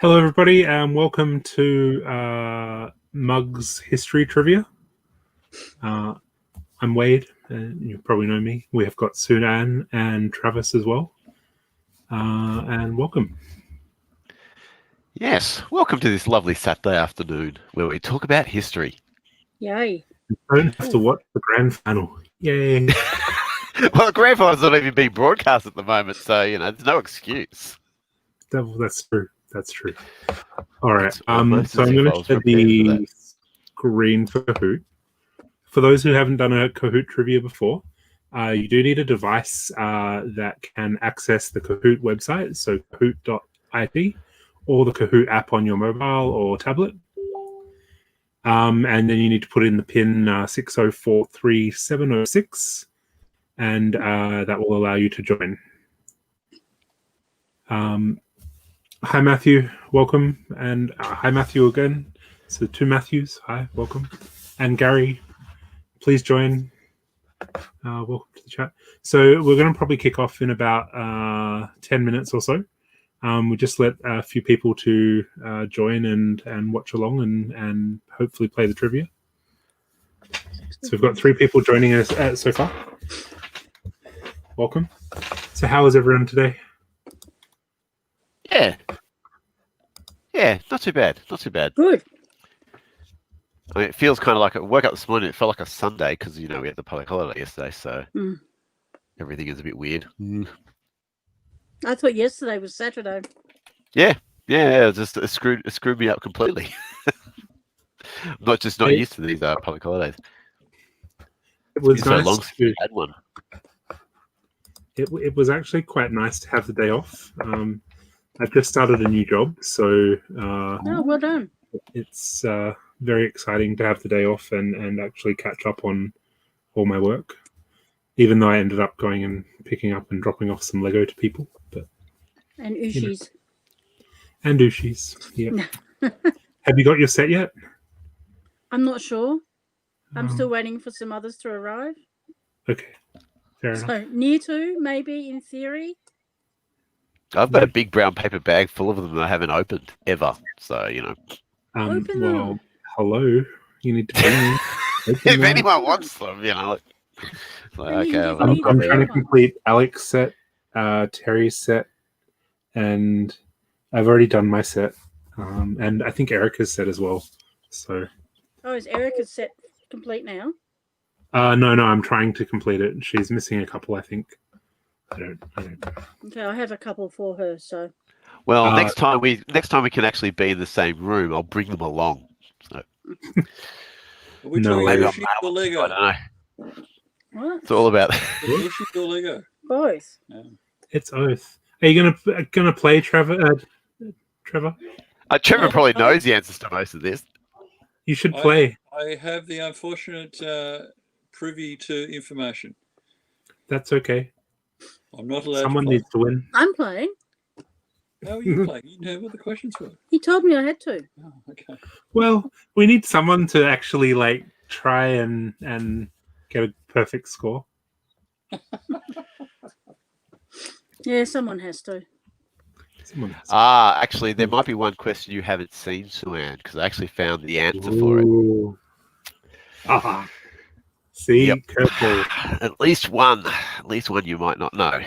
Hello, everybody, and welcome to MUGS History Trivia. I'm Wade, and you probably know me. We have got Sunan and Travis as well. And welcome. Yes, welcome to this lovely Saturday afternoon where we talk about history. Yay. You don't have to watch the grand final. Yay. Well, the grand final's not even being broadcast at the moment, so, there's no excuse. That's true. That's true. All right. It's almost So as I'm if I going to was share prepared for the that. screen for Kahoot. For those who haven't done a Kahoot trivia before, you do need a device that can access the Kahoot website, so kahoot.it, or the Kahoot app on your mobile or tablet. And then you need to put in the PIN 60437006, and that will allow you to join. Hi, Matthew. Welcome. And hi, Matthew again. So two Matthews. Hi, welcome. And Gary, please join. Welcome to the chat. So we're going to probably kick off in about 10 minutes or so. We just let a few people to join and watch along and hopefully play the trivia. So we've got 3 people joining us so far. Welcome. So how is everyone today? Yeah, not too bad. Not too bad. Good. I mean, it feels kind of like I woke up this morning, it felt like a Sunday because, we had the public holiday yesterday, so everything is a bit weird. I thought yesterday was Saturday. Yeah, it screwed me up completely. Not used to these public holidays. It was It's been nice. so long since we had one. It was actually quite nice to have the day off. I've just started a new job, so Oh, well done. it's very exciting to have the day off and actually catch up on all my work. Even though I ended up going and picking up and dropping off some Lego to people, And Ushi's. And Ushi's. Yeah. Have you got your set yet? I'm not sure. I'm still waiting for some others to arrive. Okay. Fair enough. So near to, maybe in theory. I've got a big brown paper bag full of them that I haven't opened ever. So, Open well, them. hello. You need to bring them. if anyone wants them, Then you okay. can give me I'm the trying to red one. complete Alex's set, Terry's set, and I've already done my set, and I think Erica's set as well. So, Oh, is Erica's set complete now? no, I'm trying to complete it. She's missing a couple, I think. I don't know. Okay, I have a couple for her, so. Well, next time we can actually be in the same room, I'll bring them along. So. Are we No talking way. Yoshi or Lego? I don't know. What? It's all about Yoshi or Lego? Both. It's Oath. Are you gonna play Trevor? Trevor, Trevor probably knows the answers to most of this. you should play. I have the unfortunate privy to information. That's okay. I'm not allowed Someone to play. needs to win. I'm playing. How are you playing? You know what the questions were. He told me I had to. Oh, okay. Well, we need someone to actually try and get a perfect score. Yeah, someone has to. Someone has. Actually, there might be one question you haven't seen, Suan, because I actually found the answer for it. Ooh. See, Yep. curveball. At least one you might not know.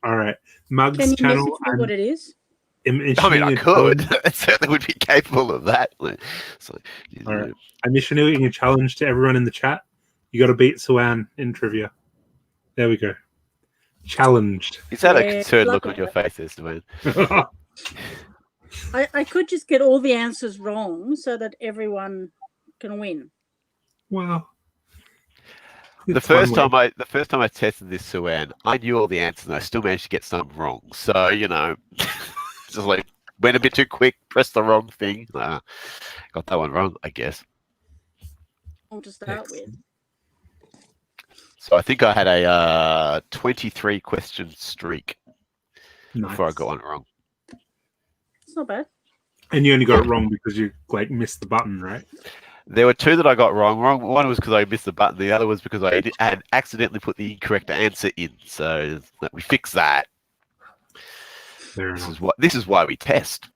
All right, Can Mugs you channel. message me what it is? I mean, I could. I certainly would be capable of that. So, All right. I'm issuing a challenge to everyone in the chat. You got to beat Suan in trivia. There we go. Challenged. Is that a Yeah, concerned luck look on on your it. face there, Suan? I could just get all the answers wrong so that everyone can win. Well, The it's first one way. time I tested this, Suan, I knew all the answers and I still managed to get some wrong. So, just went a bit too quick, pressed the wrong thing. Got that one wrong, I guess. All to start with. So I think I had a 23 question streak before I Nice. got one wrong. It's not bad. And you only got it wrong because you missed the button, right? There were 2 that I got wrong. One was because I missed the button. The other was because I had accidentally put the incorrect answer in. So we fixed that. Fair enough. This is why we test.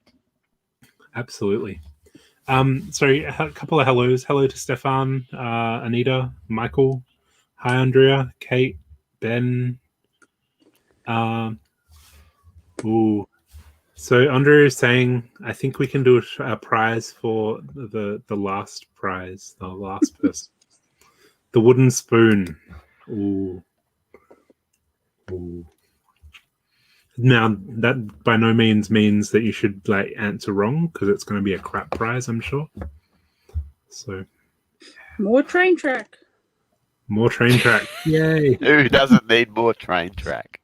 absolutely. Sorry, a couple of hellos. Hello to Stefan, Anita, Michael. Hi, Andrea, Kate, Ben. Ooh. So Andrea is saying, I think we can do a prize for the last prize, the last person. The wooden spoon. Ooh. Ooh. Now, that by no means means that you should like answer wrong, because it's going to be a crap prize, I'm sure. So, More train track. more train track. Yay. Who doesn't need more train track?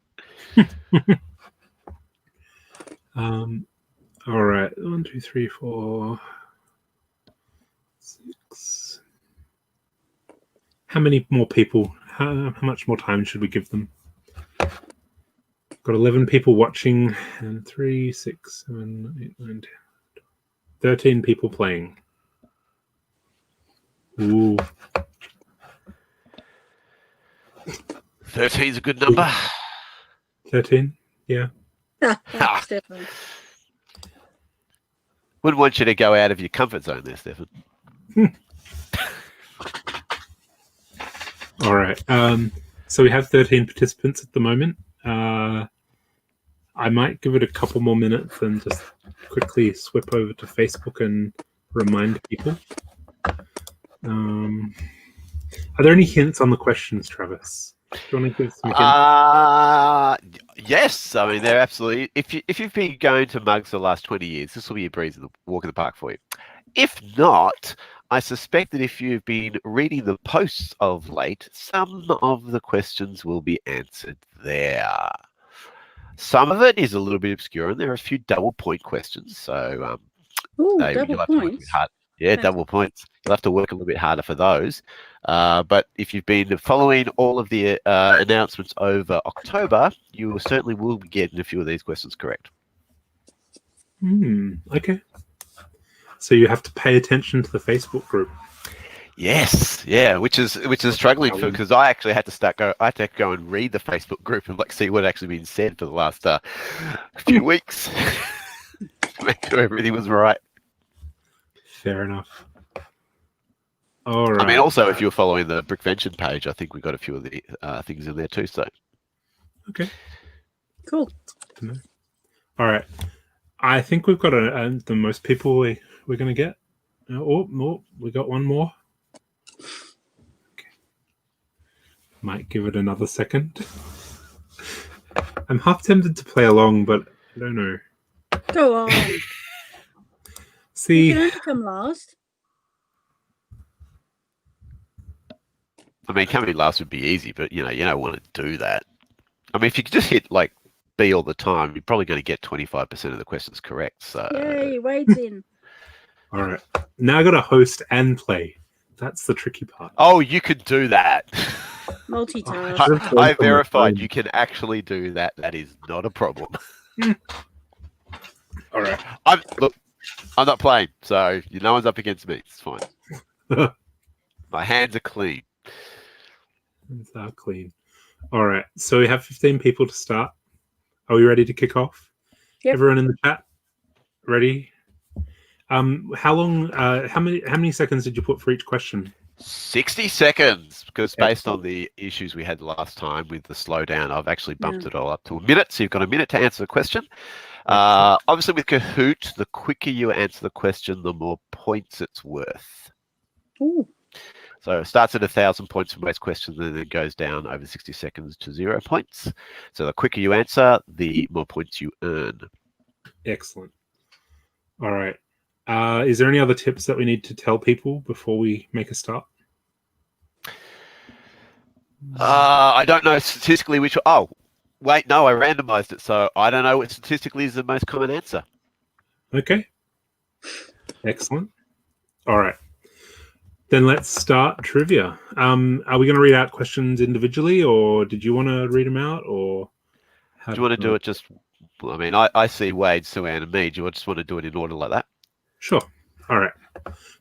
All right. 1, 2, 3, 4, 6. How many more people? How much more time should we give them? Got 11 people watching, and 3, 6, 7, 8, 9, 10, 13 people playing. Ooh. 13's a good number. 13? Yeah. Stefan. Wouldn't want you to go out of your comfort zone there, Stefan. All right. So we have 13 participants at the moment. I might give it a couple more minutes and just quickly swip over to Facebook and remind people. Are there any hints on the questions, Travis? Do you want to give some hints? Yes. I mean, they're absolutely. If you've been going to MUGS the last 20 years, this will be a breeze in the walk in the park for you. If not, I suspect that if you've been reading the posts of late, some of the questions will be answered there. Some of it is a little bit obscure, and there are a few double point questions. So, Ooh, you'll double have to work a bit points. hard. Yeah, Okay. double points. You'll have to work a little bit harder for those. But if you've been following all of the announcements over October, you certainly will be getting a few of these questions correct. Okay. So you have to pay attention to the Facebook group. Yes, yeah, which is struggling because I actually had to go and read the Facebook group and see what had actually been said for the last few weeks to make sure everything was right. Fair enough. All right. I mean, also if you're following the Brickvention page, I think we got a few of the things in there too. So Okay. Cool. All right. I think we've got the most people we're going to get. We got one more. Okay. Might give it another second. I'm half tempted to play along, but I don't know. Go on. See, You can only come last. I mean, coming last would be easy, but you don't want to do that. I mean, if you could just hit like B all the time, you're probably going to get 25% of the questions correct. So Yay, Wade's in. all right. Now I got to host and play. That's the tricky part. Oh, you could do that. Multitask. I verified you can actually do that. That is not a problem. All right. I'm not playing, so no one's up against me. It's fine. My hands are clean. Hands are clean. All right. So we have 15 people to start. Are we ready to kick off? Yep. Everyone in the chat, ready? How long? How many seconds did you put for each question? 60 seconds, because based on the issues we had last time with the slowdown, I've actually bumped it all up to a minute. So you've got a minute to answer the question. Obviously, with Kahoot, the quicker you answer the question, the more points it's worth. Ooh. So it starts at 1,000 points for most questions, and then it goes down over 60 seconds to 0 points. So the quicker you answer, the more points you earn. Excellent. All right. Is there any other tips that we need to tell people before we make a start? I don't know statistically which. Oh, wait, no, I randomized it, so I don't know what statistically is the most common answer. Okay. Excellent. All right. Then let's start trivia. Are we going to read out questions individually, or did you want to read them out, or do you want to do it just? I mean, I see Wade, Sue-Ann, and me. Do you just want to do it in order like that? Sure. All right.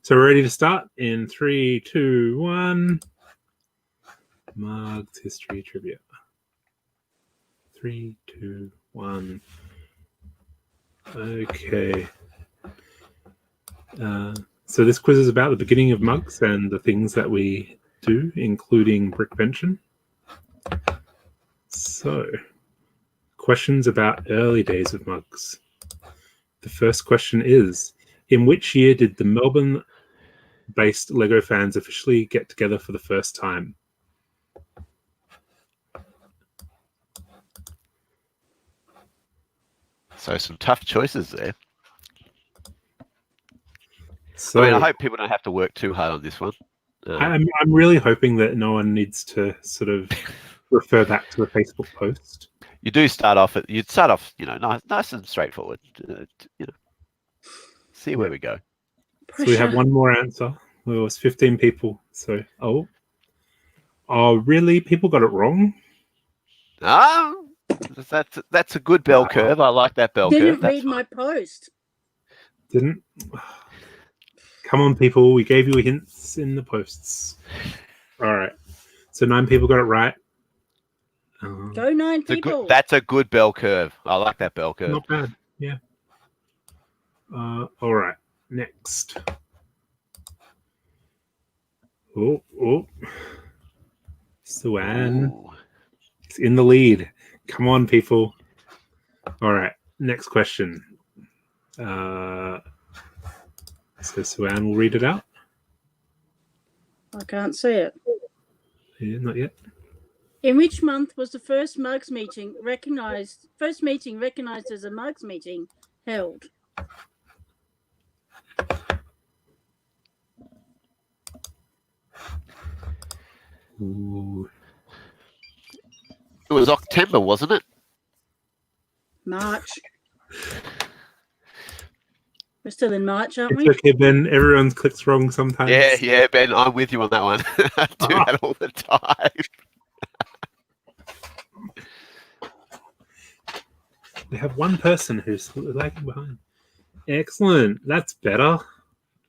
So we're ready to start in 3, 2, 1. MUGS history trivia. 3, 2, 1. Okay. So this quiz is about the beginning of MUGS and the things that we do, including Brickvention. So, questions about early days of MUGS. The first question is, in which year did the Melbourne-based LEGO fans officially get together for the first time? So some tough choices there. So, I mean, I hope people don't have to work too hard on this one. I'm really hoping that no one needs to sort of refer back to the Facebook post. You'd start off, nice and straightforward. See where we go. So we have one more answer. Well, it was 15 people. So, oh, really? People got it wrong? That's a good bell curve. I like that bell curve. Didn't read my post. Didn't? Come on, people. We gave you hints in the posts. All right. So 9 people got it right. Go 9 people. That's a good bell curve. I like that bell curve. Not bad. Yeah. All right. Next. Oh. Swan. It's in the lead. Come on, people. All right. Next question. So Swan will read it out. I can't see it. Yeah, not yet. In which month was the first MUGS meeting recognized as a MUGS meeting held? Ooh. It was October, wasn't it? March. We're still in March, aren't we? It's okay, Ben. Everyone clicks wrong sometimes. Yeah, Ben. I'm with you on that one. I do that all the time. We have one person who's lagging behind. Excellent. That's better.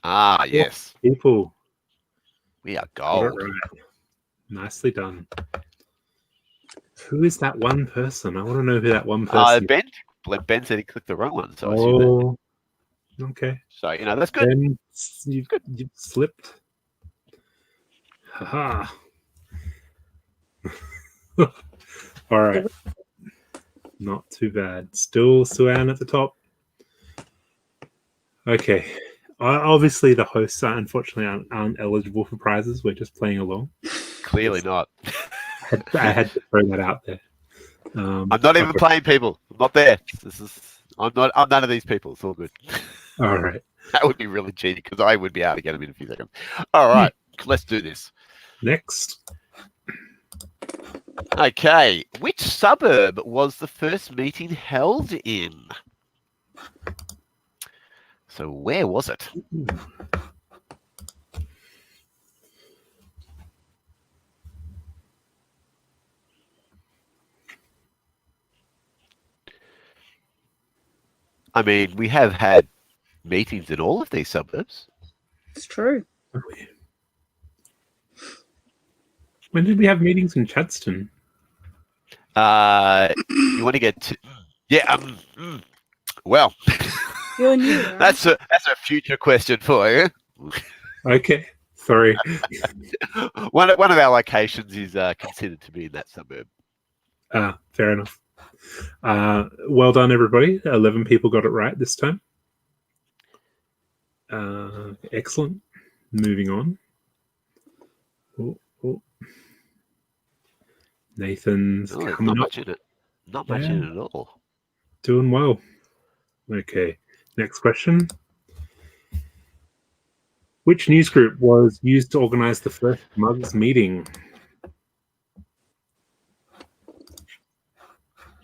Yes. People. We are Got it gold. right. Nicely done. Who is that one person? I want to know who that one person is. Ben said he clicked the wrong one, so I assume that. Okay. So, that's good. Ben, you've slipped. Haha. All right. Not too bad. Still Suan at the top. Okay. Obviously, the hosts unfortunately aren't eligible for prizes. We're just playing along. Clearly not. I had to throw that out there. I'm not even playing people. I'm not there. I'm none of these people. It's all good. All right. That would be really cheaty because I would be able to get them in a few seconds. All right. Let's do this. Next. Okay. Which suburb was the first meeting held in? So where was it? I mean, we have had meetings in all of these suburbs. It's true. When did we have meetings in Chadstone? You want to get to... Yeah, well, You're new, right? that's a future question for you. Okay. Sorry. One of our locations is considered to be in that suburb. Fair enough. Well done, everybody. 11 people got it right this time. Excellent. Moving on. Oh. Nathan's coming not up. much in it. Not much in it at all. Doing well. Okay. Next question. Which news group was used to organize the first MUGS meeting?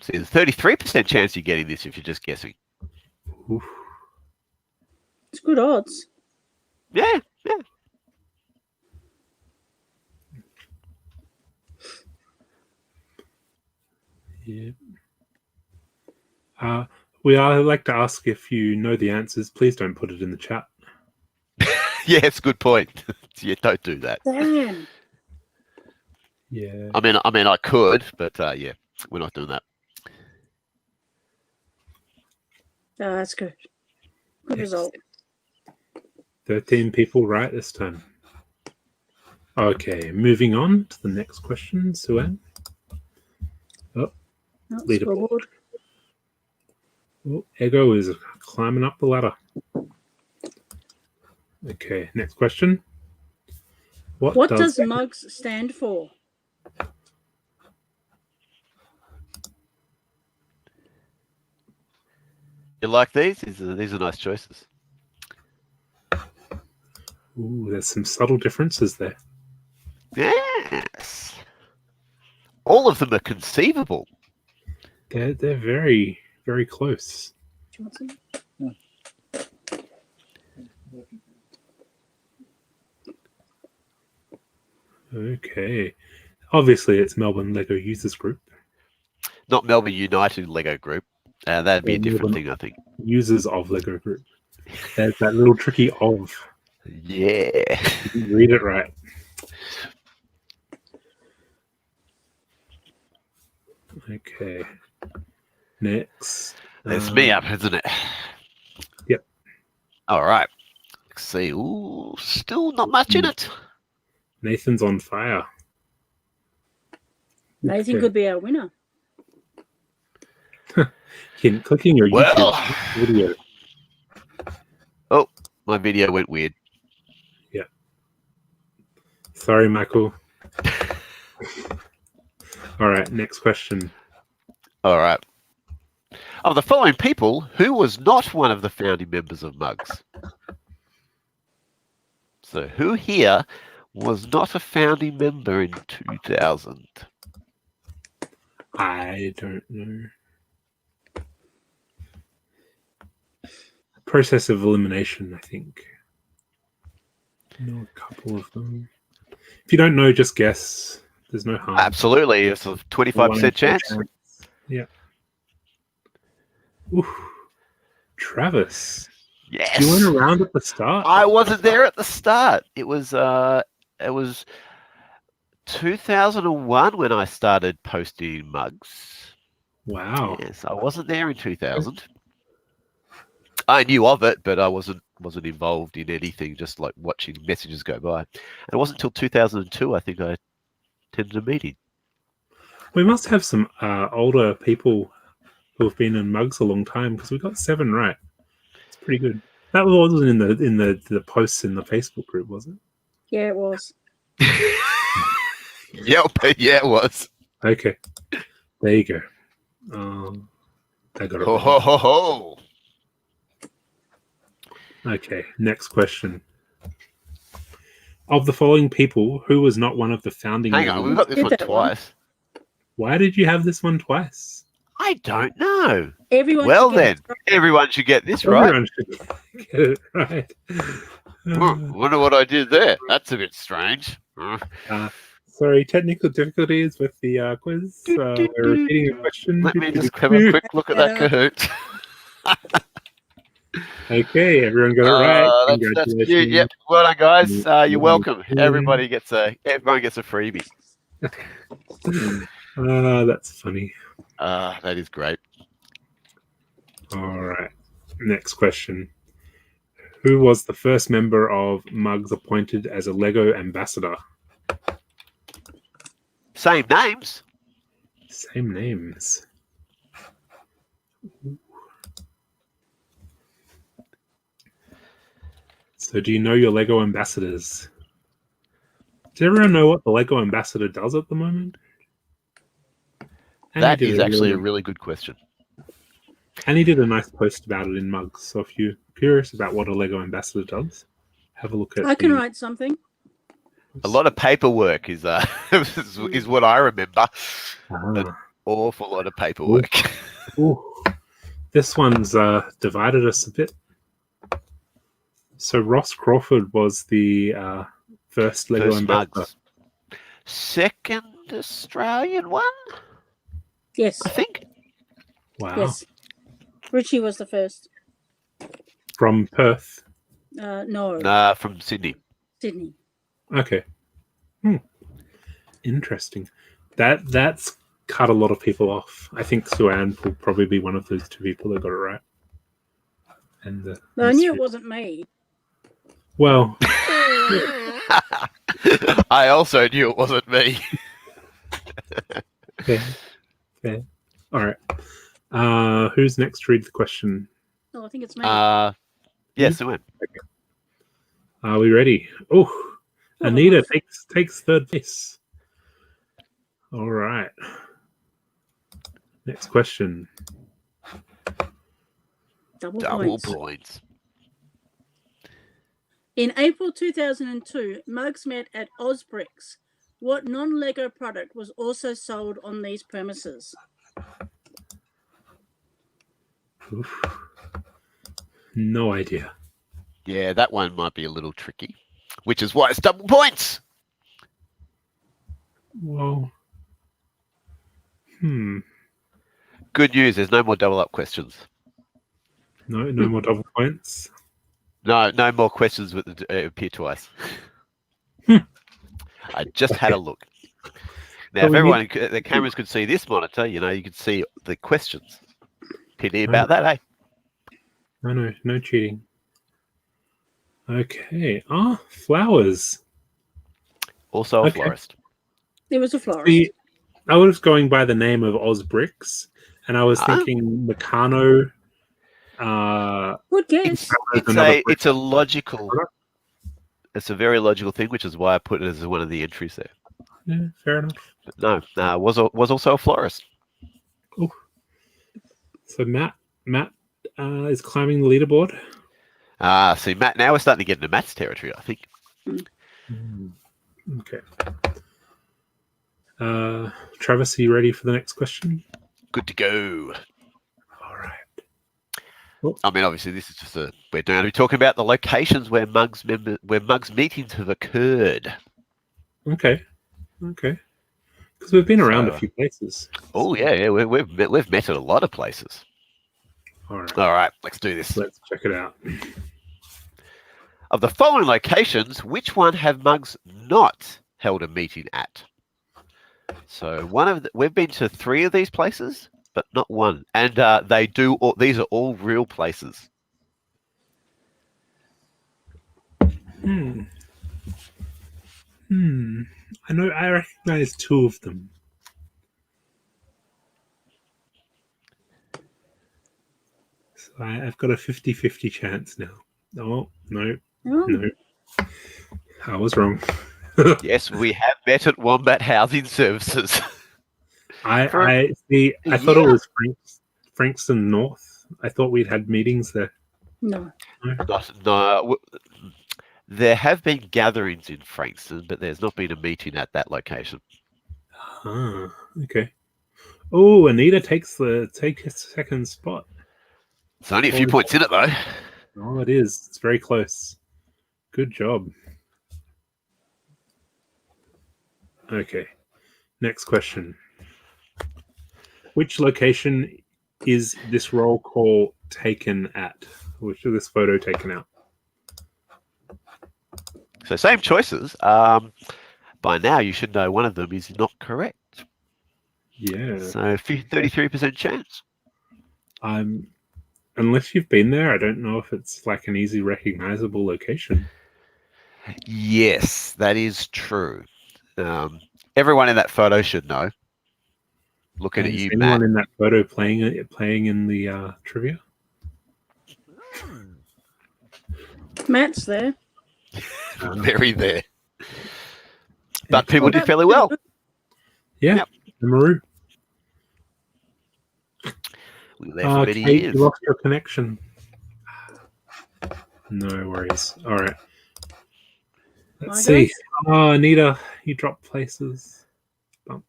See, there's a 33% chance you're getting this if you're just guessing. Oof. It's good odds. Yeah. Yeah. We like to ask if you know the answers. Please don't put it in the chat. Yes, good point. Yeah, don't do that. Damn. Yeah. I mean, I could, but yeah, we're not doing that. Oh, that's good. Good result. 13 people right this time. Okay, moving on to the next question, Sue-Ann. Oh, Leaderboard. scoreboard. Oh, Ego is climbing up the ladder. Okay, next question. What does MUGS stand for? You like these? These are nice choices. Ooh, there's some subtle differences there. Yes. All of them are conceivable. They're very, very close. Do you want some? Okay. Obviously, it's Melbourne Lego Users Group. Not Melbourne United Lego Group. That'd be a Or different Melbourne thing, I think. Users of Lego Group. There's that little tricky of. Yeah. You didn't read it right. Okay. Next. There's me up, isn't it? Yep. All right. Let's see. Ooh, still not much in it. Nathan's on fire. Nathan Okay. could be our winner. Clicking your Well. YouTube video. Oh, my video went weird. Sorry, Michael. All right, next question. All right. Of the following people, who was not one of the founding members of MUGS? So who here was not a founding member in 2000? I don't know. Process of elimination, I think. I know a couple of them. If you don't know, just guess. There's no harm. Absolutely. It's a 25% chance. Yeah. Ooh. Travis. Yes. You weren't around at the start? I wasn't there at the start. It was 2001 when I started posting MUGS. Wow. Yes, I wasn't there in 2000. I knew of it, but I wasn't involved in anything, just like watching messages go by. And it wasn't until 2002 I think I attended a meeting. We must have some older people who have been in MUGS a long time, because we got 7 right. It's pretty good. That wasn't in the posts in the Facebook group, was it? Yeah, it was. Yep, yeah, it was. Okay. There you go. I got it Ho wrong. ho ho ho! Okay, next question. Of the following people, who was not one of the founding Hang on, members? we've got this Did one that one. twice. Why did you have this one twice? I don't know. Everyone. Well should get then, it right. everyone should get this right. Everyone should get it right. Wonder what I did there. That's a bit strange. Sorry, technical difficulties with the quiz. We're repeating a question. Let me just have a quick look at that Kahoot. Okay, everyone got it right. That's Congratulations. cute. Yep. Well done, guys. You're welcome. Everyone gets a freebie. That's funny. That is great. All right. Next question. Who was the first member of MUGS appointed as a Lego ambassador? Same names. Same names. So do you know your Lego ambassadors? Does everyone know what the Lego ambassador does at the moment? Annie That did is a actually a really- really good question. Annie did a nice post about it in MUGS. So if you're curious about what a Lego ambassador does, have a look at I can the- write something. A lot of paperwork is is what I remember. An Ah. awful lot of paperwork. Ooh. This one's divided us a bit. So Ross Crawford was the first Lego First ambassador. MUGS. Second Australian one, Yes. I think. Wow. Yes. Richie was the first. From Perth. No, Nah, from Sydney. Sydney. Okay. Interesting. That's cut a lot of people off. I think Sue-Ann will probably be one of those 2 people that got it right. And No, I knew it wasn't me. Well, I also knew it wasn't me. fair. All right. Who's next to read the question? Oh, I think it's me. Yes, it went. Are we ready? Oh, Anita takes third place. All right. Next question. Double Double points. points. In April 2002, Mugs met at Osbricks. What non-Lego product was also sold on these premises? Oof. No idea. Yeah, that one might be a little tricky, which is why it's double points. Well, Good news, there's no more double up questions. no more double points. No more questions with appear twice. I just had a look. Now, if everyone, the cameras could see this monitor, you could see the questions. Pity about that, eh? No cheating. Okay. Flowers. Also a Okay. florist. There was a florist. See, I was going by the name of Osbricks, and I was thinking Meccano. Good guess. It's a logical. It's a very logical thing, which is why I put it as one of the entries there. Yeah, fair enough. But no, was also a florist. Oh, so Matt is climbing the leaderboard. See, Matt. Now we're starting to get into Matt's territory, I think. Okay. Travis, are you ready for the next question? Good to go. All right. I mean, obviously, this is just we're going to be talking about the locations where Mugs meetings have occurred. Okay. Because we've been around a few places. Oh yeah, we've met at a lot of places. All right, let's do this. Let's check it out. Of the following locations, which one have Mugs not held a meeting at? So we've been to 3 of these places, but not one. And these are all real places. I recognize 2 of them. So I've got a 50-50 chance now. Oh, no. I was wrong. Yes, we have met at Wombat Housing Services. I thought it was Frankston North. I thought we'd had meetings there. No. No. There have been gatherings in Frankston, but there's not been a meeting at that location. Okay. Oh, Anita takes second spot. It's only a few points in it, though. Oh, it is. It's very close. Good job. Okay. Next question. Which location is this roll call taken at? Which is this photo taken out? So same choices. By now, you should know one of them is not correct. Yeah. So 33% chance. Unless you've been there, I don't know if it's like an easy recognizable location. Yes, that is true. Everyone in that photo should know. Looking at you, anyone Matt. in that photo playing in the trivia? Matt's there. Very there. But people did fairly well. Yeah. Yep. Maru. We were there for many Kate, years. you lost your connection. No worries. All right. Let's see. Oh, Anita, you dropped places.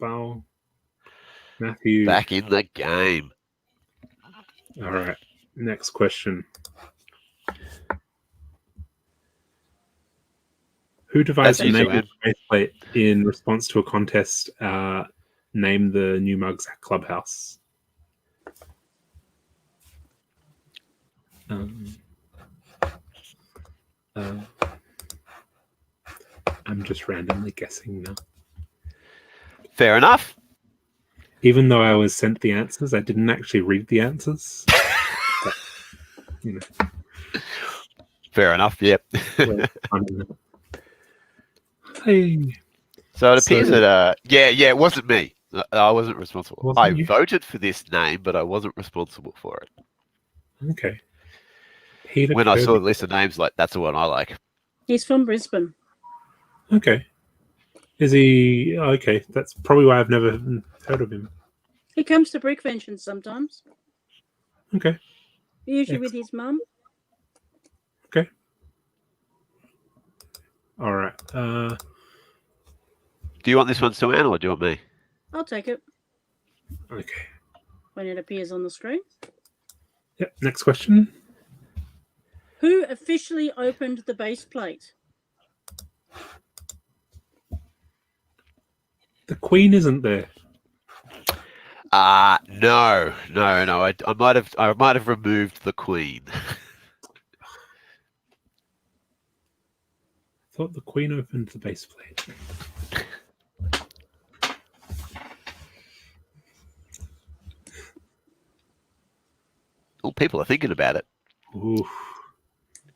Bow. Matthew. Back in the game. All right. Next question. Who devised the name of the faceplate in response to a contest? Name the new Mugs Clubhouse. I'm just randomly guessing now. Fair enough. Even though I was sent the answers, I didn't actually read the answers. But, Fair enough. Yep. Hey, So it appears So- that it wasn't me. I wasn't responsible. Wasn't I you? voted for this name, but I wasn't responsible for it. okay. Peter When I saw the Kirby. list of names, like that's the one I like. He's from Brisbane. Okay. Is he okay? That's probably why I've never heard of him. He comes to Brickvention sometimes, Okay. usually with his mum. All right. Do you want this one, Sue-Ann, or do you want me? I'll take it Okay. when it appears on the screen. Yep. Next question. Who officially opened the base plate? The Queen isn't there. No. I might have removed the Queen. I thought the Queen opened the base plate. Well, people are thinking about it. Ooh.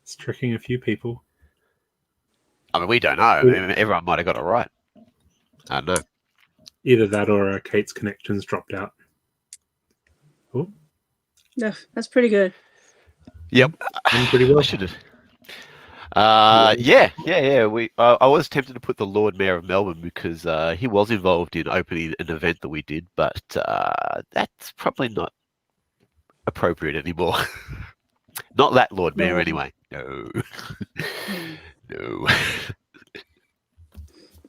It's tricking a few people. I mean, we don't know. I mean, everyone might have got it right. I don't know. Either that or Kate's connections dropped out. Oh, No, that's pretty good. Yep. done pretty well. I should have. Yeah. I was tempted to put the Lord Mayor of Melbourne because he was involved in opening an event that we did, but that's probably not appropriate anymore. Not that Lord Mayor, No. anyway. No. No.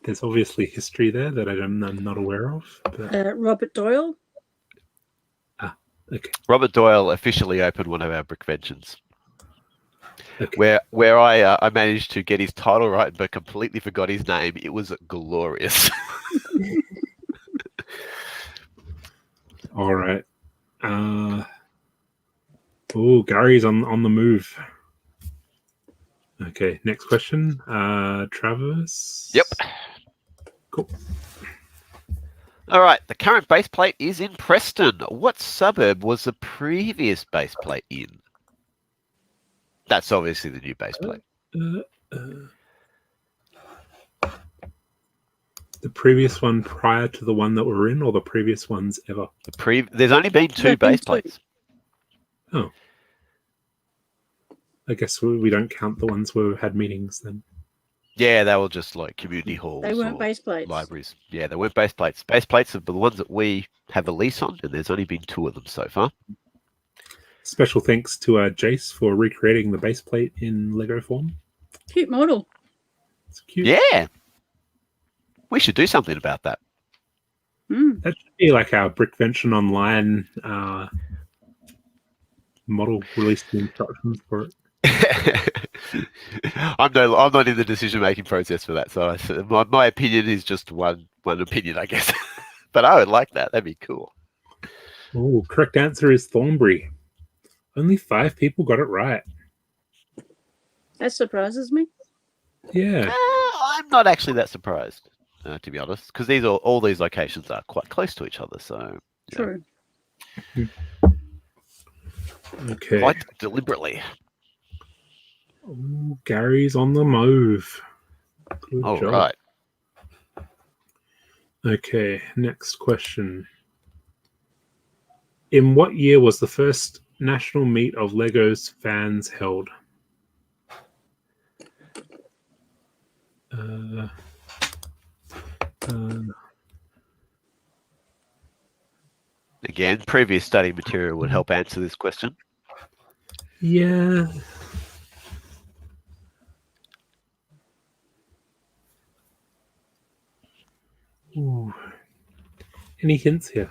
There's obviously history there that I'm not aware of. But, Robert Doyle. okay. Robert Doyle officially opened one of our Brickventions, Okay. where I managed to get his title right, but completely forgot his name. It was glorious. All right. Oh, Gary's on the move. Okay. Next question. Travis. Yep. Cool. All right. The current base plate is in Preston. What suburb was the previous base plate in? That's obviously the new base plate. The previous one prior to the one that we're in, or the previous ones ever? There's only been two There've been base two. plates. Oh. I guess we don't count the ones where we've had meetings then. Yeah, they were just like community halls. They weren't or base plates. libraries. Yeah, they weren't base plates. Base plates are the ones that we have a lease on, and there's only been two of them so far. Special thanks to Jace for recreating the base plate in Lego form. Cute model. It's cute. Yeah. We should do something about that. Mm. That should be like our Brickvention online model. Release the instructions for it. I'm not in the decision-making process for that, so my opinion is just one opinion, I guess. But I would like that. That'd be cool. Oh, correct answer is Thornbury. Only 5 people got it right. That surprises me. Yeah. I'm not actually that surprised, to be honest, because all these locations are quite close to each other, so yeah, True. Okay. quite deliberately. Ooh, Gary's on the move. Good All job. right. Okay, next question. In what year was the first national meet of Lego's fans held? Again, previous study material would help answer this question. Yeah. Ooh. Any hints here?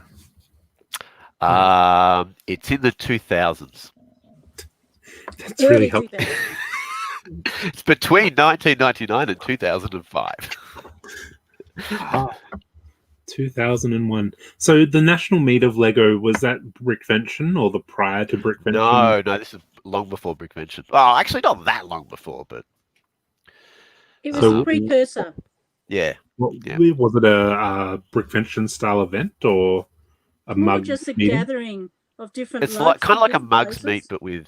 It's in the 2000s. That's really Early helpful. 2000s. It's between 1999 and 2005. 2001. So the national meet of Lego, was that Brickvention or the prior to Brickvention? No, this is long before Brickvention. Oh, actually, not that long before, but It was So- a precursor. yeah. Yeah. Was it a Brickvention style event or a More mug just a meeting? gathering of different. It's like lugs kind of from like a different mugs places. meet, but with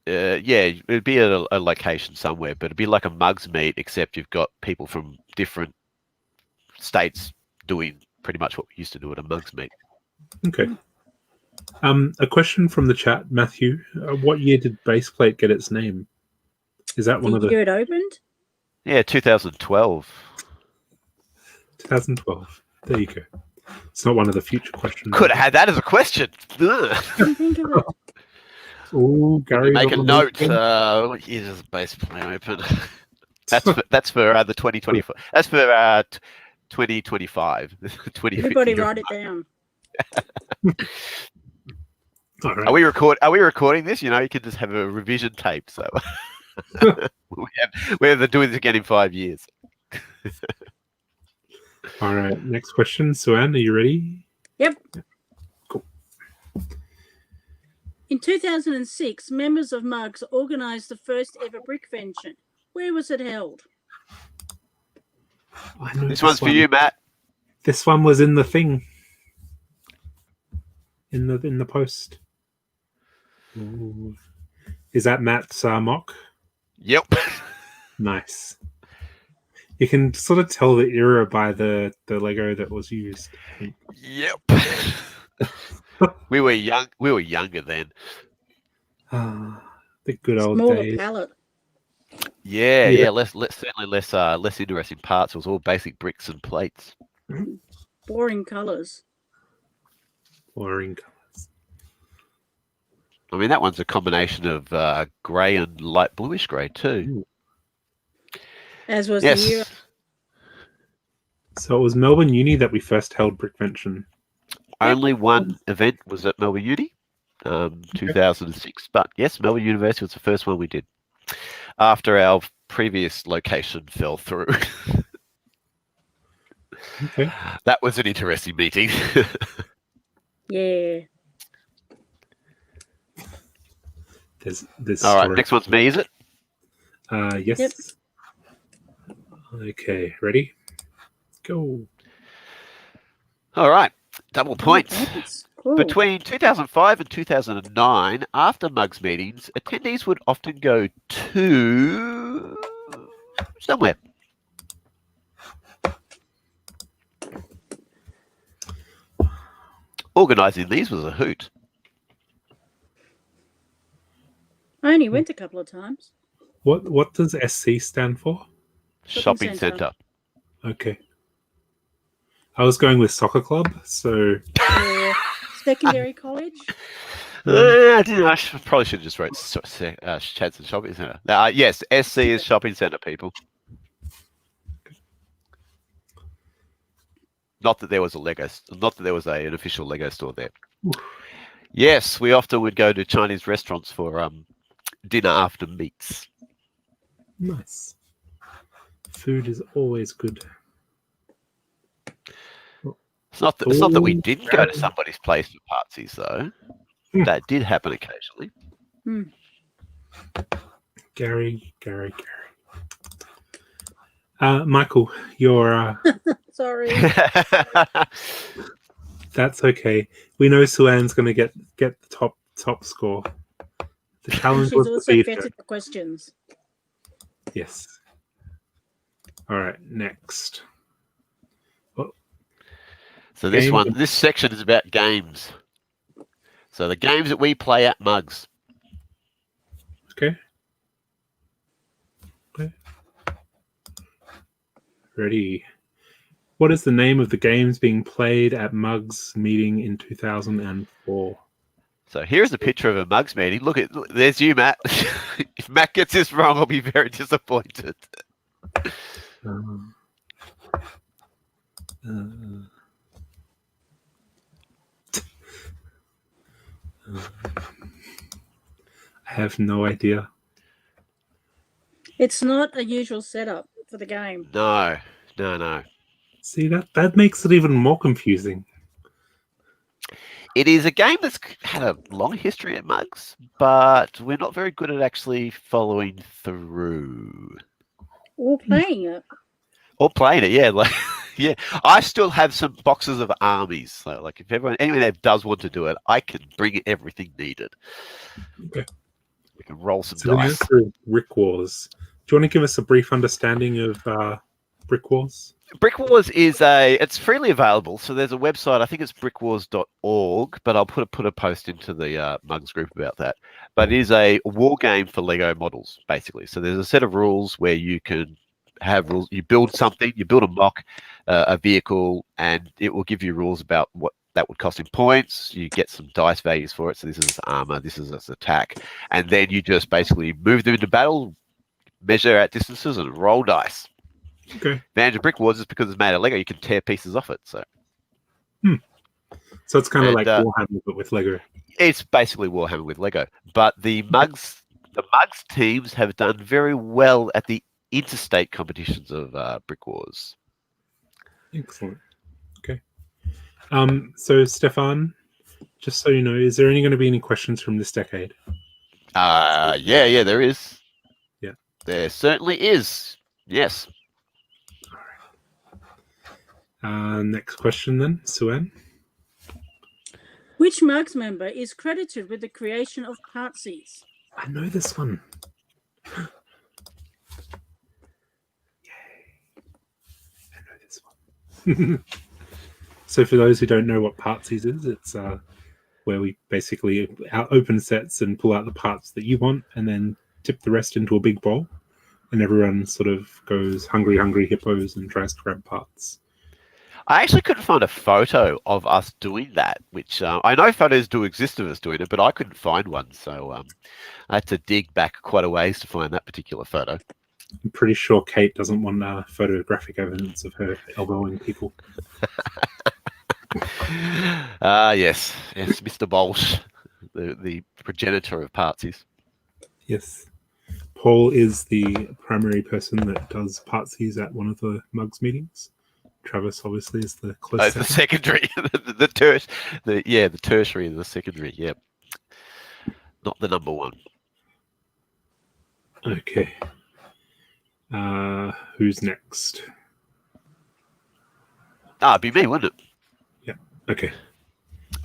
Yeah, it'd be at a location somewhere, but it'd be like a mugs meet, except you've got people from different states doing pretty much what we used to do at a mugs meet. Okay. A question from the chat, Matthew. What year did Baseplate get its name? Is that one The of the year it opened? Yeah, 2012. 2012? There you go. It's not one of the future questions. Could have had that as a question. Ugh. Didn't think of it. Oh, Gary. Make a note. What year does the base play open? That's for the 2024. That's for 2025. 2050. Everybody write it down. All right. Are we recording this? You can just have a revision tape. So we're doing this again in 5 years. All right. Next question. Suan, are you ready? Yep. Cool. In 2006, members of MUGS organised the first ever Brickvention. Where was it held? I know This one's for you, Matt. This one was in the thing. In the post. Ooh. Is that Matt's mock? Yep. Nice. You can sort of tell the era by the Lego that was used. Yep. We were young. We were younger then. The good old Smaller days. palette. Yeah. Yeah. Certainly less interesting parts. It was all basic bricks and plates. Boring colours. Boring colours. I mean, that one's a combination of grey and light bluish grey too. As was Yes. the year. So it was Melbourne Uni that we first held Brickvention. Only one event was at Melbourne Uni, 2006. But yes, Melbourne University was the first one we did after our previous location fell through. Okay. That was an interesting meeting. Yeah. There's All right, story. next one's me, is it? Yes. Yep. Okay, ready? Go. All right, double points. Points. Cool. Between 2005 and 2009, after MUGS meetings, attendees would often go to somewhere. Organising these was a hoot. I only went a couple of times. What does SC stand for? Shopping centre. centre. Okay. I was going with soccer club, so Yeah. Secondary college. I probably should have just wrote Chadson Shopping Centre. Yes, SC is shopping centre, people. Not that there was an official Lego store there. Oof. Yes, we often would go to Chinese restaurants for dinner after meets. nice. Food is always good. It's not that we Ooh, didn't go to somebody's place for parties, though. Hmm. That did happen occasionally. Gary. Michael, you're Sorry. that's okay. We know Suan's going to get the top score. The challenge She's was to also beat her. vetted the questions. Yes. All right, next. So this Game. this section is about games. So the games that we play at MUGS. Okay. Ready. What is the name of the games being played at MUGS meeting in 2004? So here's a picture of a MUGS meeting. Look, there's you, Matt. If Matt gets this wrong, I'll be very disappointed. I have no idea. It's not a usual setup for the game. No. See, that makes it even more confusing. It is a game that's had a long history at MUGS, but we're not very good at actually following through. Or playing it. Or playing it, yeah. Yeah. I still have some boxes of armies. So, anyone that does want to do it, I can bring everything needed. Okay. and roll some So the dice. answer is Brick Wars. Do you want to give us a brief understanding of Brick Wars? Brick Wars it's freely available. So there's a website, I think it's brickwars.org, but I'll put a post into the Mugs group about that. But it is a war game for Lego models, basically. So there's a set of rules where you can have rules. You build something, you build a mock, a vehicle, and it will give you rules about what that would cost in points. You get some dice values for it. So this is armor, this is its attack. And then you just basically move them into battle, measure at distances, and roll dice. Okay. Advantage of Brick Wars is because it's made of Lego, you can tear pieces off it. So So it's kind of And, like Warhammer, but with Lego. it's basically Warhammer with Lego. But the Mugs teams have done very well at the interstate competitions of Brick Wars. Excellent. Okay. So Stefan, just so you know, is there going to be any questions from this decade? Yeah, there is. Yeah. There certainly is. Yes. Next question then, Suen. Which Mugs member is credited with the creation of Partsies? I know this one. Yay. I know this one. So for those who don't know what Partsies is, it's where we basically open sets and pull out the parts that you want and then tip the rest into a big bowl. And everyone sort of goes hungry, hungry hippos and tries to grab parts. I actually couldn't find a photo of us doing that, which I know photos do exist of us doing it, but I couldn't find one. So I had to dig back quite a ways to find that particular photo. I'm pretty sure Kate doesn't want photographic evidence of her elbowing people. Yes, Mr. Bolsh, the progenitor of Partsies. Yes. Paul is the primary person that does Partsies at one of the Mugs meetings. Travis obviously is the close The secondary, the tertiary and the secondary. Yep, not the number one. Okay. Who's next? It'd be me, wouldn't it? Yeah. Okay.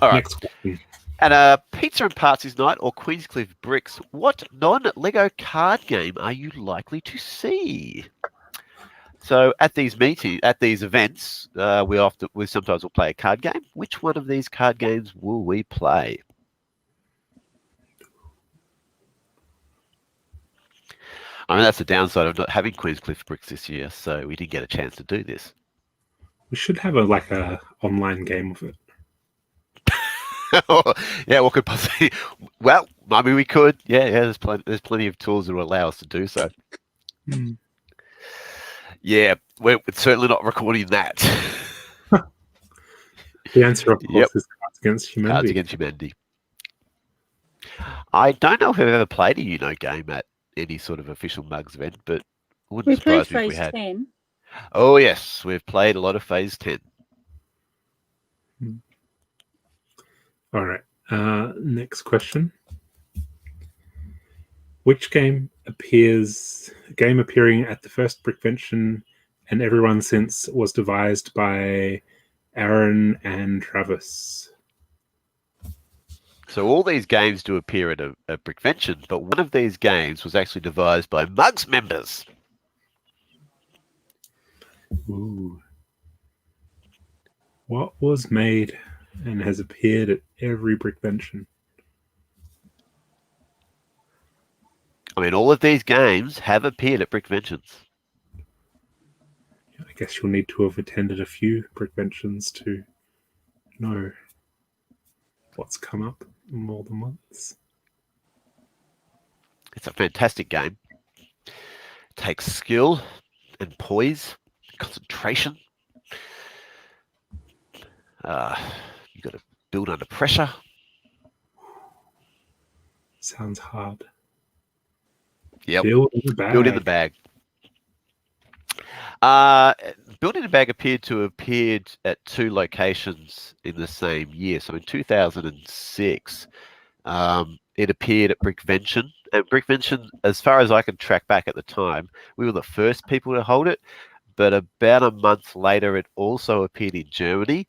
All right. Next question. At a Pizza and Partsies night or Queenscliff Bricks, what non-Lego card game are you likely to see? So at these events, we sometimes will play a card game. Which one of these card games will we play? I mean, that's the downside of not having Queenscliff Bricks this year, so we didn't get a chance to do this. We should have a online game of it. Yeah, what could possibly? Well, I mean, we could. Yeah. There's plenty of tools that will allow us to do so. Yeah, we're certainly not recording that. The answer, of course, is Cards Against Humanity. Cards Against Humanity. I don't know if I've ever played a game at any sort of official Mugs event, but it wouldn't We played surprise me if we Phase had. 10. Oh yes, we've played a lot of Phase 10. All right. Next question. Which game appearing at the first Brickvention and everyone since was devised by Aaron and Travis? So all these games do appear at a Brickvention, but one of these games was actually devised by Mugs members. Ooh. What was made and has appeared at every Brickvention? I mean, all of these games have appeared at Brickventions. I guess you'll need to have attended a few Brickventions to know what's come up more than once. It's a fantastic game. It takes skill and poise, concentration. You got to build under pressure. Sounds hard. Yep. Build in the bag. Build in the bag. Build in the Bag appeared to have appeared at 2 locations in the same year. So in 2006, it appeared at Brickvention. And Brickvention, as far as I can track back at the time, we were the first people to hold it. But about a month later, it also appeared in Germany.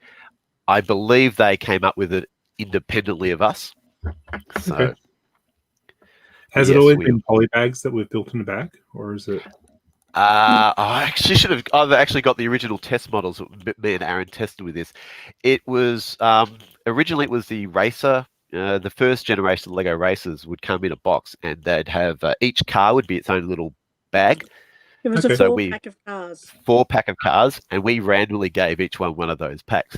I believe they came up with it independently of us. So, Okay. Has it Yes, always we- been poly bags that we've built in a bag, or is it? I actually should have. I've actually got the original test models that me and Aaron tested with this. It was originally it was the racer. The first generation of Lego racers would come in a box, and they'd have each car would be its own little bag, It was Okay. a So 4-pack of cars. 4-pack of cars, and we randomly gave each one of those packs,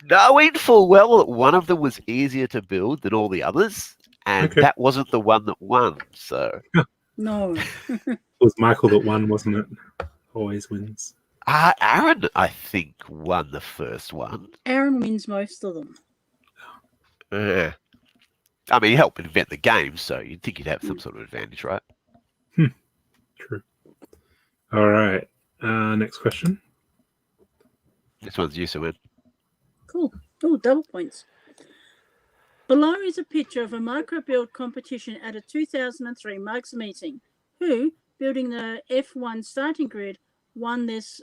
knowing full well that one of them was easier to build than all the others, and Okay. that wasn't the one that won. So No. It was Michael that won, wasn't it? Always wins. Aaron, I think, won the first one. Aaron wins most of them. I mean, he helped invent the game, so you'd think he'd have some sort of advantage, right? True. All right. Next question. This one's you, Sue. Cool. Oh, double points. Below is a picture of a micro-build competition at a 2003 MUGS meeting. Who, building the F1 starting grid, won this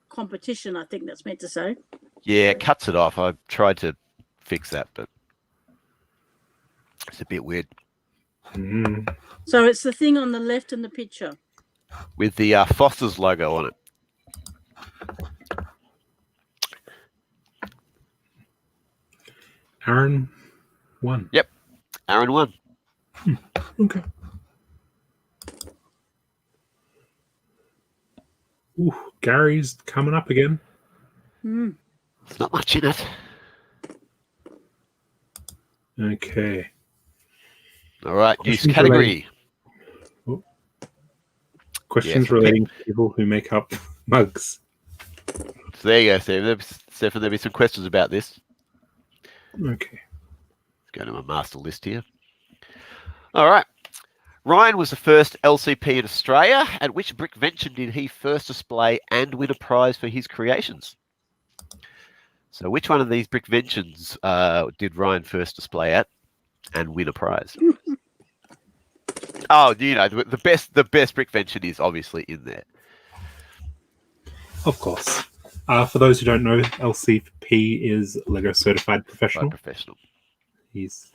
competition, I think that's meant to say. Yeah, it cuts it off. I tried to fix that, but it's a bit weird. So it's the thing on the left in the picture. With the Foster's logo on it. Aaron won. Yep. Aaron won. Okay. Ooh, Gary's coming up again. Hmm. There's not much in it. Okay. All right, use Questions category. Questions Yes, relating to people who make up mugs. So there you go, Stephen. There'll be some questions about this. Okay. Let's go to my master list here. All right. Ryan was the first LCP in Australia. At which Brickvention did he first display and win a prize for his creations? So which one of these Brickventions did Ryan first display at and win a prize? Oh, you know, the best Brickvention is obviously in there. Of course. For those who don't know, LCP is Lego Certified Professional. He's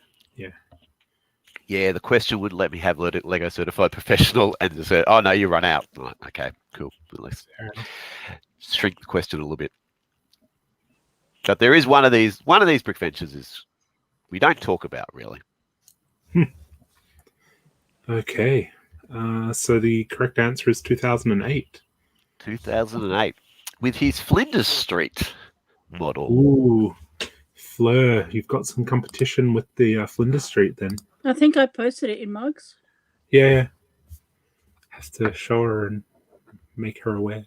Yeah, the question wouldn't let me have Lego Certified Professional, and just said, "Oh no, you run out." Like, okay, cool. Let's shrink the question a little bit. But there is one of these Brickventures is we don't talk about really. okay. So the correct answer is 2008. 2008 with his Flinders Street model. Ooh, Fleur, you've got some competition with the Flinders Street then. I think I posted it in MUGS. Yeah. Have to show her and make her aware.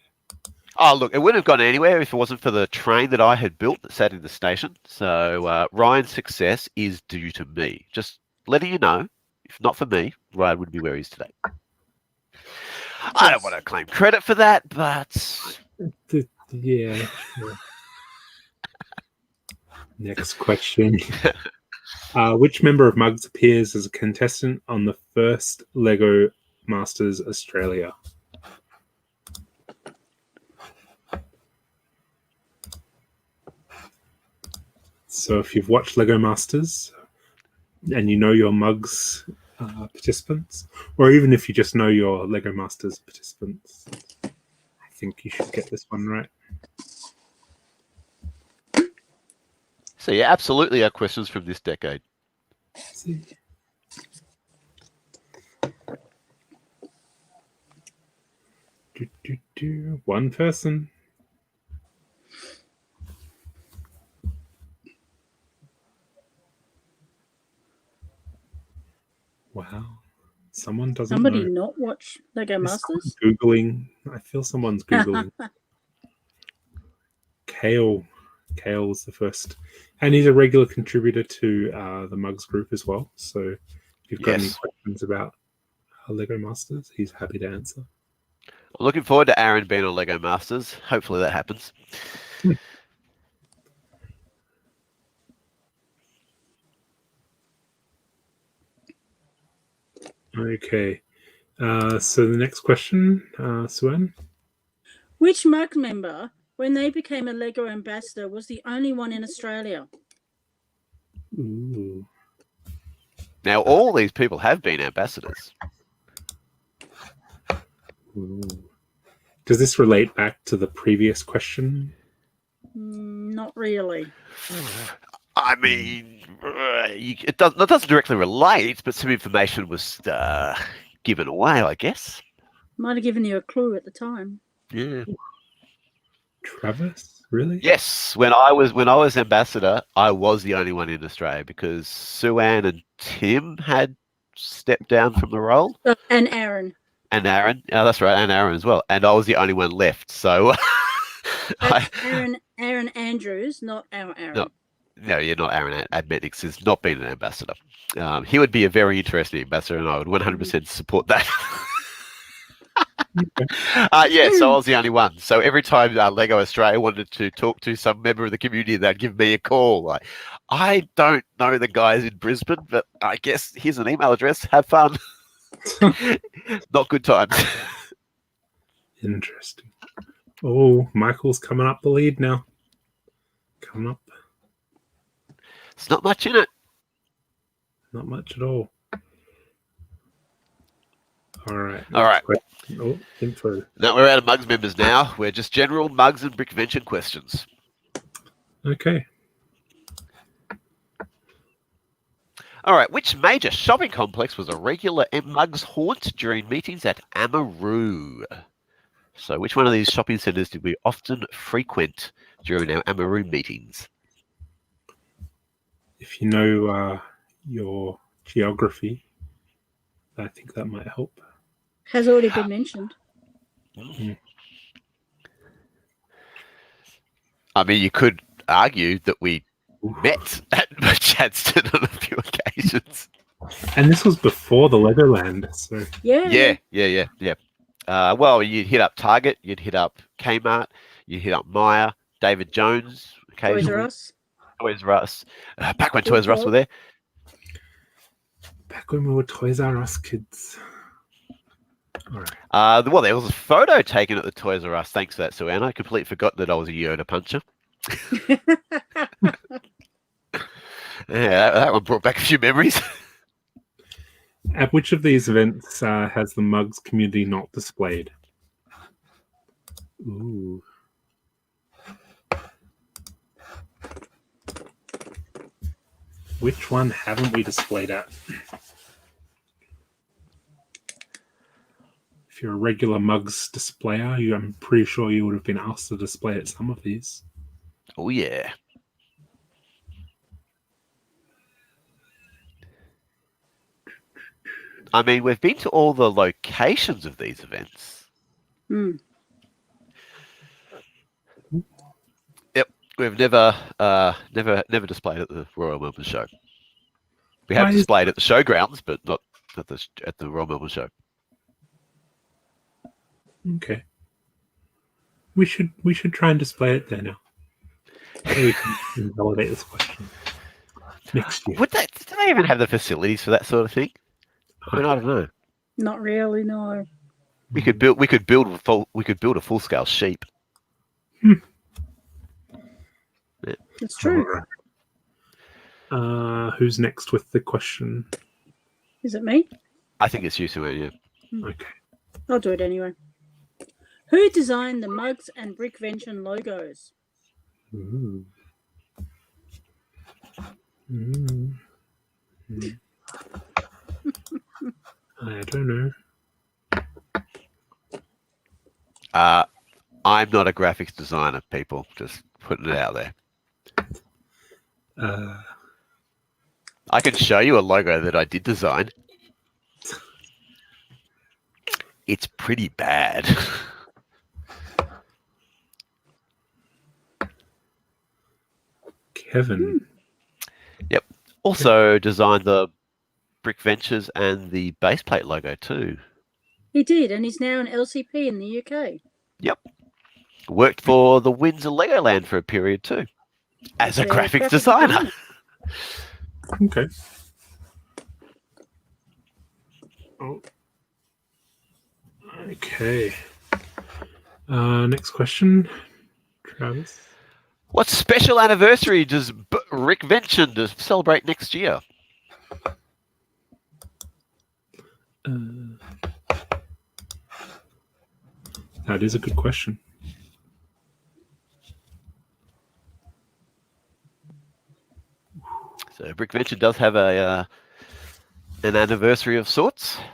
Oh, look, it wouldn't have gone anywhere if it wasn't for the train that I had built that sat in the station. So Ryan's success is due to me. Just letting you know, if not for me, Ryan would be where he is today. I don't want to claim credit for that, but Yeah. Next question. Which member of MUGS appears as a contestant on the first Lego Masters Australia? So if you've watched Lego Masters and you know your MUGS participants, or even if you just know your Lego Masters participants, I think you should get this one right. so yeah, absolutely are questions from this decade. Let's see. One person. Wow. Someone doesn't Somebody know. not watch Lego Is Masters? someone Googling. I feel someone's Googling. Kale. Kale was the first. And he's a regular contributor to the MUGS group as well. So if you've got any Yes. questions about Lego Masters, he's happy to answer. I'm looking forward to Aaron being on Lego Masters. Hopefully that happens. Okay. So the next question, Suen. Which MUGS member, when they became a Lego ambassador, was the only one in Australia? Ooh. Now, all these people have been ambassadors. Ooh. Does this relate back to the previous question? Not really. I mean, it doesn't directly relate, but some information was given away, I guess. Might have given you a clue at the time. Yeah. Travis? Really? Yes, when I was ambassador, I was the only one in Australia because Sue-Ann and Tim had stepped down from the role. And Aaron. And Aaron. Oh, that's right, and Aaron as well. And I was the only one left. So That's Aaron Andrews, not our Aaron. No, you're not Aaron Admetix has not been an ambassador. He would be a very interesting ambassador, and I would 100% support that. Yeah, so I was the only one. So every time Lego Australia wanted to talk to some member of the community, they'd give me a call. Like, I don't know the guys in Brisbane, but I guess here's an email address. Have fun. Not good times. Interesting. Oh, Michael's coming up the lead now. Coming up. It's not much in it. Not much at all. All right. All right. Oh, info. No, we're out of MUGS members now. We're just general MUGS and Brickvention questions. Okay. All right. Which major shopping complex was a regular MUGS haunt during meetings at Amaroo? So which one of these shopping centres did we often frequent during our Amaroo meetings? If you know your geography, I think that might help. Has already been mentioned. I mean, you could argue that we met at Chadston on a few occasions. And this was before the Legoland, so Yeah. Yeah. Well, you'd hit up Target, you'd hit up Kmart, you'd hit up Myer, David Jones, Toys occasionally. R Us. Toys R Us. Back when Toys R Us were there. back when we were Toys R Us kids. All right. Well, there was a photo taken at the Toys R Us. Thanks for that, Sue-Ann. I completely forgot that I was a Yoda puncher. Yeah, that one brought back a few memories. At which of these events has the MUGS community not displayed? Ooh. Which one haven't we displayed at? If you're a regular MUGS displayer, I'm pretty sure you would have been asked to display at some of these. Oh, yeah. I mean, we've been to all the locations of these events. Mm. Yep, we've never displayed at the Royal Melbourne Show. We have displayed at the showgrounds, but not at the Royal Melbourne Show. Okay. We should try and display it there now. So we can validate this question next year. Do they even have the facilities for that sort of thing? I mean, I don't know. Not really, no. We could build a full scale sheep. It's true. Who's next with the question? Is it me? I think it's you, Sue-Ann, yeah. Okay. I'll do it anyway. Who designed the MUGS and Brickvention logos? Ooh. Mm. I don't know. I'm not a graphics designer, people. Just putting it out there. I can show you a logo that I did design. It's pretty bad. Kevin. Yep. Also designed the Brickventures and the baseplate logo too. He did, and he's now an LCP in the UK. Yep. Worked for the Windsor Legoland for a period too, as a graphics designer. Okay. Oh. Okay. Next question, Travis. What special anniversary does Brickvention celebrate next year? That is a good question. So Brickvention does have a an anniversary of sorts. –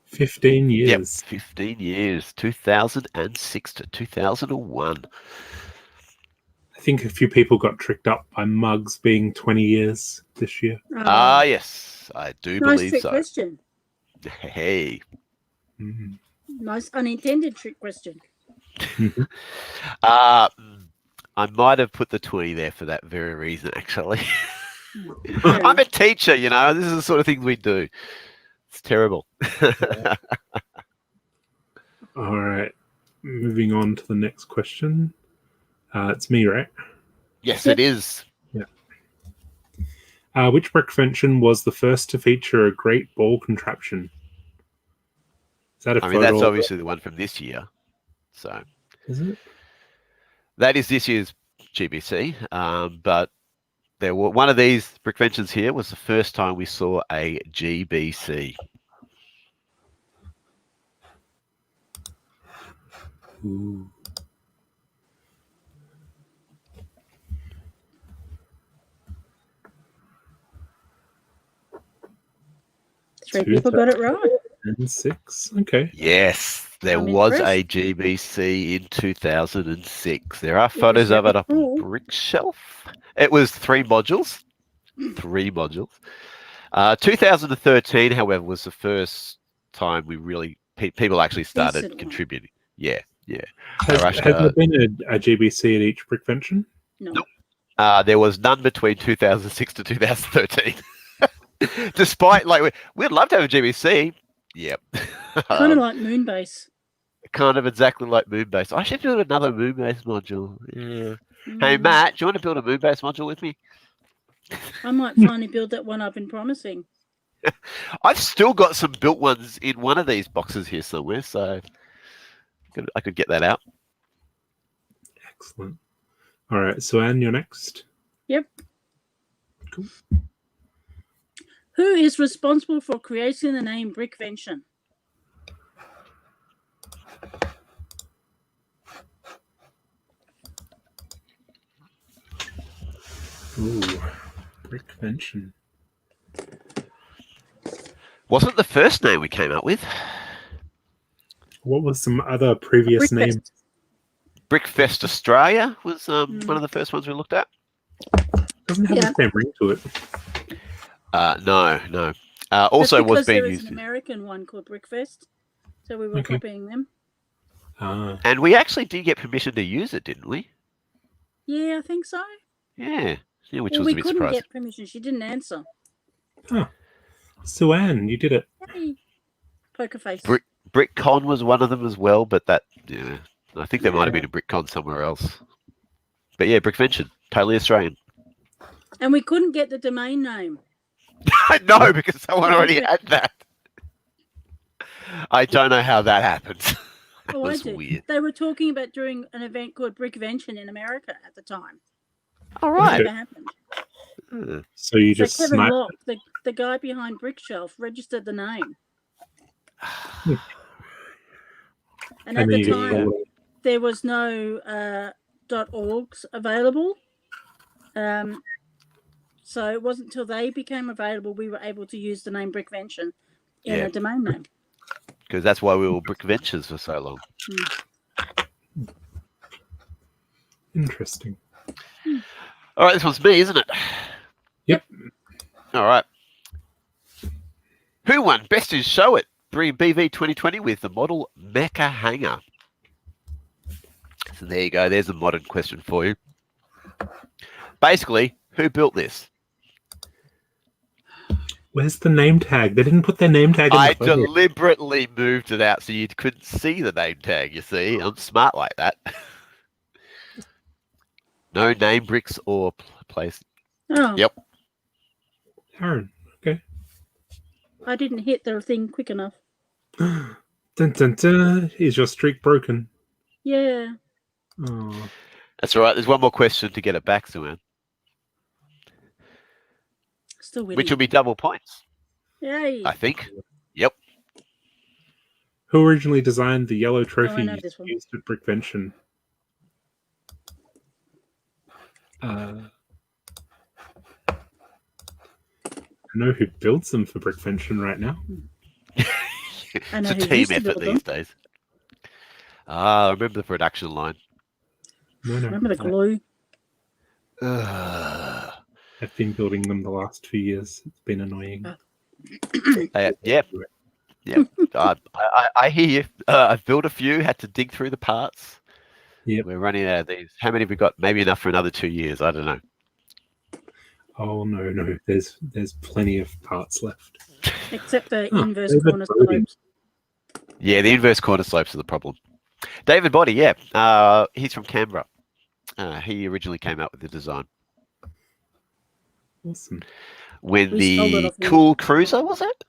15 years. Yep, 15 years, 2006 to 2001. I think a few people got tricked up by MUGS being 20 years this year. Ah, yes, I do nice believe trick so. question. Hey. Mm. Nice unintended trick question. I might have put the 20 there for that very reason, actually. I'm a teacher, you know. This is the sort of thing we do. It's terrible. All right. Moving on to the next question. It's me, right? Yes, it is. Which Brickvention was the first to feature a great ball contraption? Is that a I photo? mean, that's obviously the one from this year. So Is it? that is this year's GBC. But there were one of these Brickventions here was the first time we saw a GBC. Ooh. Three people got it right. 2006. Okay. Yes, there I'm was impressed. a GBC in 2006. There are photos of it up on cool. Brickshelf. It was 3 modules. 3 modules. 2013, however, was the first time we really people actually started Decent one. contributing. Yeah. Has there been a GBC at each Brickvention? No. There was none between 2006 to 2013. Despite, like, we'd love to have a GBC. Yep. Kind of like Moonbase. Kind of exactly like Moonbase. I should build another Moonbase module. Yeah. Hey, Mm. Matt, do you want to build a Moonbase module with me? I might finally build that one I've been promising. I've still got some built ones in one of these boxes here somewhere, so I could get that out. Excellent. All right. So, Anne, you're next. Yep. Cool. Who is responsible for creating the name Brickvention? Ooh, Brickvention. Wasn't the first name we came up with? What was some other previous Brickfest. name? Brickfest Australia was one of the first ones we looked at. Doesn't have the same ring to it. No. Also That's was because being there is used. an American one called Brickfest, so we were Okay. copying them. And we actually did get permission to use it, didn't we? Yeah, I think so. Yeah, which Well, was we a bit couldn't surprising. get permission. She didn't answer. So, Anne, you did it. Hey. Poker face. BrickCon was one of them as well, but I think there might have been a BrickCon somewhere else. But yeah, Brickvention, totally Australian. And we couldn't get the domain name. No, because someone already had that. I don't know how that happened. That Oh, I was do. weird. They were talking about doing an event called Brickvention in America at the time. All It right. never happened. So you So just Kevin sniped. Locke, the guy behind Brickshelf, registered the name. And at then the you just time, followed it. there was no .orgs available. So it wasn't until they became available we were able to use the name Brickvention in Yeah. a domain name. Because that's why we were Brickventures for so long. Interesting. All right, this one's me, isn't it? Yep. All right. Who won Best in Show at BV 2020 with the model Mecha Hanger? So there you go. There's a modern question for you. Basically, who built this? Where's the name tag? They didn't put their name tag in I the photo. deliberately moved it out so you couldn't see the name tag, you see. I'm smart like that. No name bricks or place. Oh, Yep. Aaron. Okay. I didn't hit the thing quick enough. Dun, dun, dun. Is your streak broken? Yeah. Oh. That's all right. There's one more question to get it back, Suan. Still winning. which will be double points, Yay. I think. Yep. Who originally designed the yellow I trophy know this one. used at Brickvention? I know who builds them for Brickvention right now. I know It's a who team used to effort build them. these days. I remember the production line. No, Remember the glue? Ugh. I've been building them the last 2 years. It's been annoying. Yeah. I hear you. I've built a few, had to dig through the parts. Yep. We're running out of these. How many have we got? Maybe enough for another 2 years. I don't know. Oh no, there's plenty of parts left. Except the Oh, inverse David corner Bodie. slopes. Yeah, the inverse corner slopes are the problem. David Body, yeah. He's from Canberra. He originally came up with the design. Awesome. When We sold it the off him. Cool Cruiser, was it?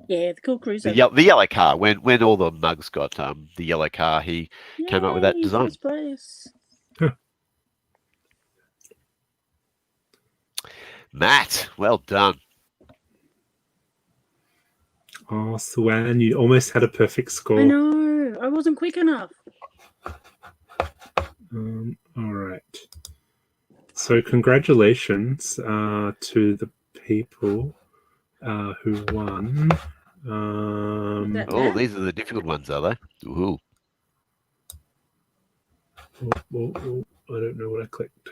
Yeah, the cool cruiser. The yellow car. When all the mugs got the yellow car, he came up with that Yay, design. first place. Matt, well done. Oh, Swan, you almost had a perfect score. I know. I wasn't quick enough. All right. So congratulations to the people who won. That- Oh, Yeah. these are the difficult ones, are they? Ooh. I don't know what I clicked.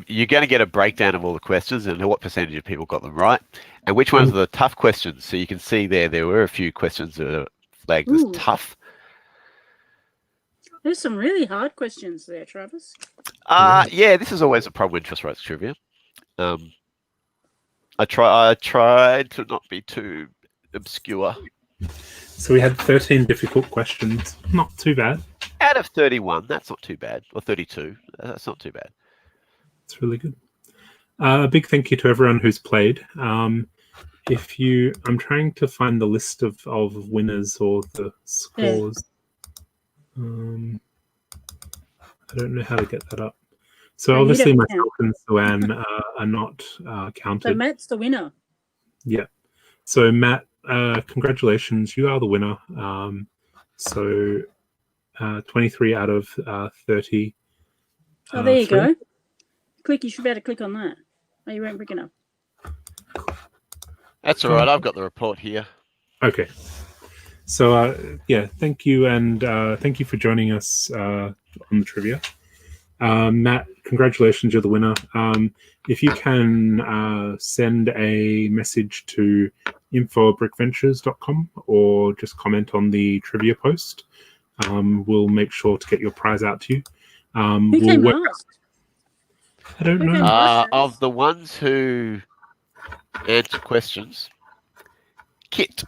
You're going to get a breakdown of all the questions and what percentage of people got them right, and which ones are the tough questions. So you can see there were a few questions that are flagged as Ooh. tough. There's some really hard questions there, Travis. Yeah, this is always a problem with interest rates trivia. I tried to not be too obscure. So we had 13 difficult questions. Not too bad. Out of 31, that's not too bad. Or 32, that's not too bad. It's really good. A big thank you to everyone who's played. I'm trying to find the list of winners or the scores. I don't know how to get that up. So No, you obviously don't myself and Suan are not So counted. Matt's the winner. Yeah. So Matt, congratulations, you are the winner. 23 out of 30. Oh, there you three. go. You should be able to click on that. Oh, you weren't quick enough. That's all right. I've got the report here. Okay. So yeah, thank you, and thank you for joining us on the trivia. Matt, congratulations, you're the winner. If you can send a message to info@brickventures.com or just comment on the trivia post, we'll make sure to get your prize out to you. Who came last? I don't Who know. came last? Of the ones who answered questions, Kit.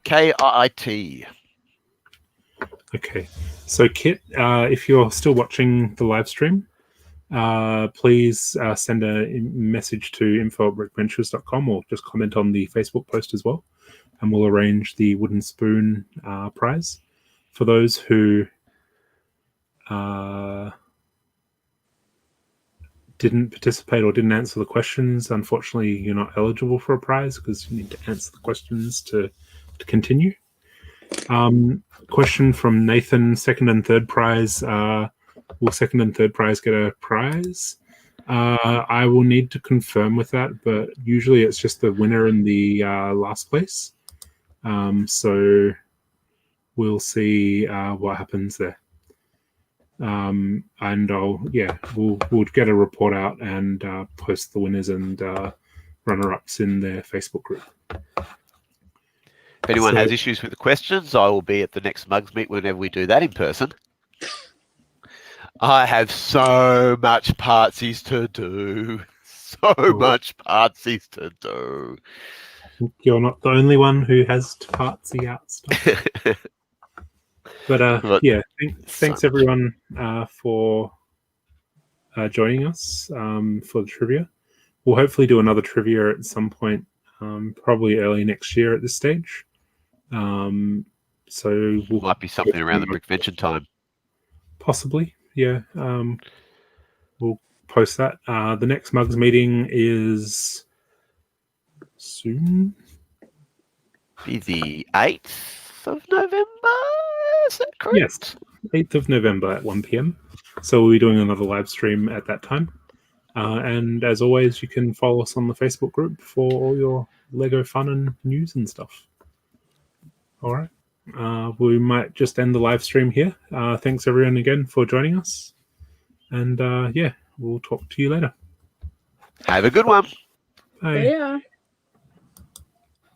K-I-T. Okay, so Kit, if you're still watching the live stream, please send a message to info@brickventures.com or just comment on the Facebook post as well, and we'll arrange the wooden spoon prize. For those who didn't participate or didn't answer the questions, unfortunately, you're not eligible for a prize because you need to answer the questions to continue. Question from Nathan: second and third prize. Will second and third prize get a prize? I will need to confirm with that, but usually it's just the winner in the last place. So we'll see what happens there. And we'll get a report out and post the winners and runner-ups in their Facebook group. If anyone has issues with the questions, I will be at the next Mugs meet whenever we do that in person. I have so much partsies to do. Much partsies to do. You're not the only one who has to partsy out stuff. But yeah, thanks everyone for joining us for the trivia. We'll hopefully do another trivia at some point, probably early next year at this stage. So we'll might be something around the Brickvention time. Possibly, yeah. We'll post that. The next MUGS meeting is soon. Be the 8th of November. Is that correct? Yes, 8th of November at 1 p.m. So we'll be doing another live stream at that time. And as always, you can follow us on the Facebook group for all your Lego fun and news and stuff. All right. We might just end the live stream here. Thanks everyone again for joining us. And yeah, we'll talk to you later. Have a good one. Bye. Yeah.